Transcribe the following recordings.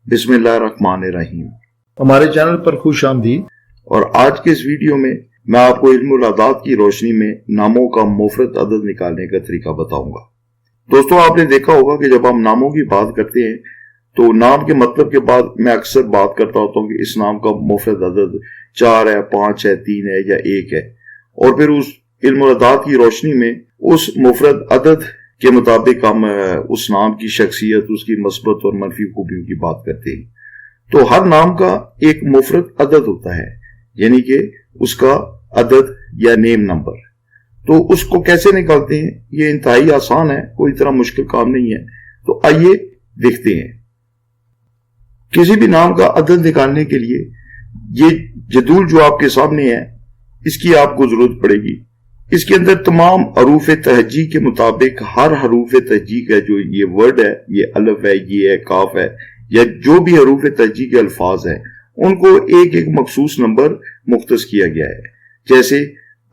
बिस्मिल्लाहिर्रहमानिर्रहीम। हमारे चैनल पर खुश आमदीद। और आज के इस वीडियो में मैं आपको इल्मुल अदाद की रोशनी में नामों का मुफरद अदद निकालने का तरीका बताऊंगा। दोस्तों, आपने देखा होगा कि जब हम नामों की बात करते हैं तो नाम के मतलब के बाद मैं अक्सर बात करता होता हूँ कि इस नाम का मुफरद अदद 4 है, 5 है, 3 है या 1 है, और फिर उस इल्मुल अदाद की रोशनी में उस मुफरद अदद के मुताबिक हम उस नाम की शख्सियत, उसकी मस्बत और मनफी खूबियों की बात करते हैं। तो हर नाम का एक मुफरद अदद होता है, यानी कि उसका अदद या नेम नंबर। तो उसको कैसे निकालते हैं, ये इंतहाई आसान है, कोई इतना मुश्किल काम नहीं है। तो आइए देखते हैं। किसी भी नाम का अदद निकालने के लिए ये जदूल जो आपके सामने है, इसकी आपको जरूरत पड़ेगी। इसके अंदर तमाम हरूफ तहजी के मुताबिक हर हरूफ तहजी का जो ये वर्ड है, ये अलफ है, ये है, काफ है, या जो भी हरूफ तहजी के अल्फाज है, उनको एक एक मखसूस नंबर मुख्तस किया गया है। जैसे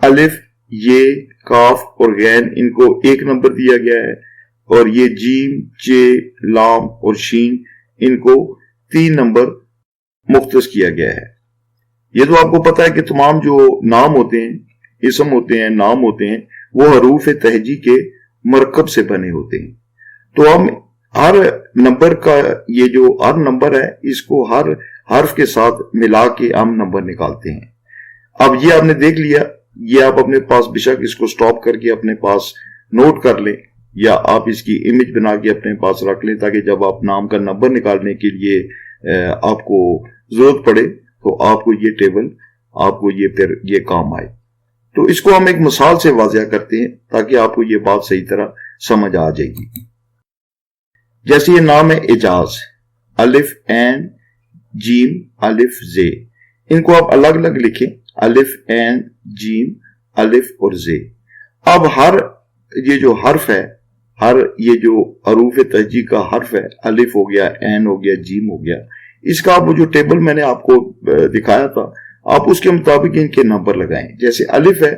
अलिफ, ये, काफ और गैन, इनको 1 नंबर दिया गया है, और ये जीम, चे, लाम और शीन, इनको 3 नंबर मुख्तस किया गया है। ये तो आपको पता है कि तमाम जो नाम होते हैं, इसम होते हैं, नाम होते हैं, वो हरूफ तहजी के मरकब से बने होते हैं। तो हम हर नंबर का ये जो हर नंबर है, इसको हर हर्फ के साथ मिला के हम नंबर निकालते हैं। अब ये आपने देख लिया, ये आप अपने पास बेशक इसको स्टॉप करके अपने पास नोट कर लें, या आप इसकी इमेज बना के अपने पास रख लें, ताकि जब आप नाम का नंबर निकालने के लिए आपको जरूरत पड़े तो आपको ये टेबल, आपको ये फिर ये काम आए। तो इसको हम एक मिसाल से वाज़िया करते हैं ताकि आपको ये बात सही तरह समझ आ जाएगी। जैसे ये नाम है एजाज, अलिफ, एन, जीम, अलिफ, जे, इनको आप अलग अलग लिखें, अलिफ, एन, जीम, अलिफ और जे। अब हर ये जो हर्फ है, हर ये जो हरूफ तहजी का हर्फ है, अलिफ हो गया, एन हो गया, जीम हो गया, इसका आप वो जो टेबल मैंने आपको दिखाया था, आप उसके मुताबिक इनके नंबर लगाएं। जैसे अलिफ है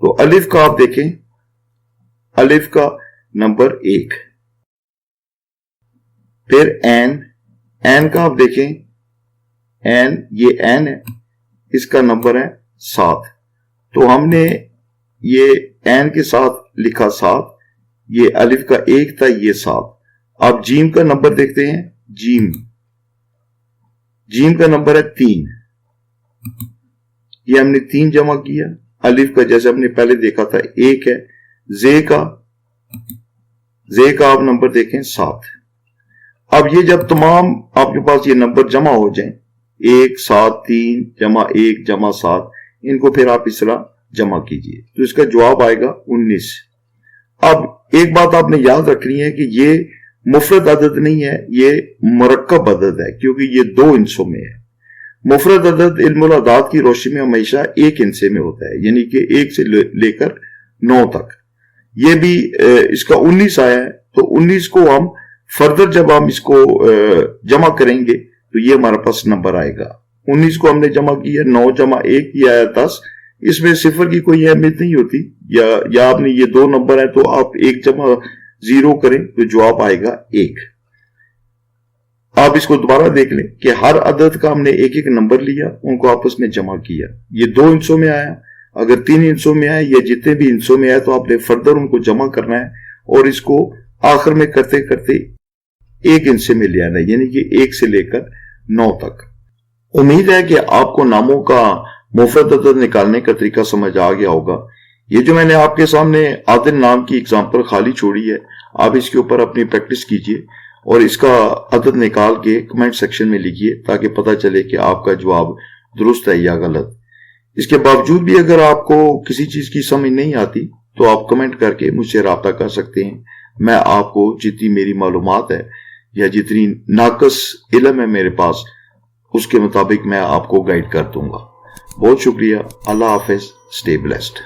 तो अलिफ का आप देखें, अलिफ का नंबर 1। फिर एन, एन का आप देखें, एन, ये एन है, इसका नंबर है 7। तो हमने ये एन के साथ लिखा 7, ये अलिफ का 1 था, ये 7। अब जीम का नंबर देखते हैं, जीम, जीम का नंबर है 3, ये हमने 3 जमा किया। अलिफ का जैसे हमने पहले देखा था 1 है। जे का आप नंबर देखें 7। अब ये जब तमाम आपके पास ये नंबर जमा हो जाएं, 1, 7, 3 जमा 1 जमा 7, इनको फिर आप इस तरह जमा कीजिए तो इसका जवाब आएगा 19। अब एक बात आपने याद रखनी है कि ये मुफरद अदद नहीं है, ये मुरक्कब अदद है, क्योंकि ये 2 हिस्सों में है। मुफरद अदद इल्मुल अदाद की रोशनी में हमेशा 1 हिस्से में होता है, यानी कि 1 से लेकर 9 तक। ये भी इसका 19 आया है, तो 19 को हम फर्दर जब हम इसको जमा करेंगे तो ये हमारे पास नंबर आएगा। 19 को हमने जमा किया, 9 जमा 1 ये आया 10। इसमें सिफर की कोई अहमियत नहीं होती, या आपने ये 2 नंबर है तो आप 1 जमा 0 करें तो जवाब आएगा 1। आप इसको दोबारा देख लें कि हर अदद का हमने एक एक नंबर लिया, उनको आपस में जमा किया, ये 2 हिस्सों में आया। अगर 3 हिस्सों में आया या जितने भी हिस्सों में आया तो आपने फर्दर उनको जमा करना है और इसको आखिर में करते करते 1 हिस्से में ले आना है, यानी कि 1 से लेकर 9 तक। उम्मीद है कि आपको नामों का मुफरद अदद निकालने का तरीका समझ आ गया होगा। ये जो मैंने आपके सामने आदिल नाम की एग्जाम्पल खाली छोड़ी है, आप इसके ऊपर अपनी प्रैक्टिस कीजिए और इसका अदद निकाल के कमेंट सेक्शन में लिखिए ताकि पता चले कि आपका जवाब दुरुस्त है या गलत। इसके बावजूद भी अगर आपको किसी चीज की समझ नहीं आती तो आप कमेंट करके मुझसे राब्ता कर सकते हैं। मैं आपको जितनी मेरी मालूमात है या जितनी नाकस इल्म है मेरे पास, उसके मुताबिक मैं आपको गाइड कर दूंगा। बहुत शुक्रिया। अल्लाह हाफिज। Stay blessed.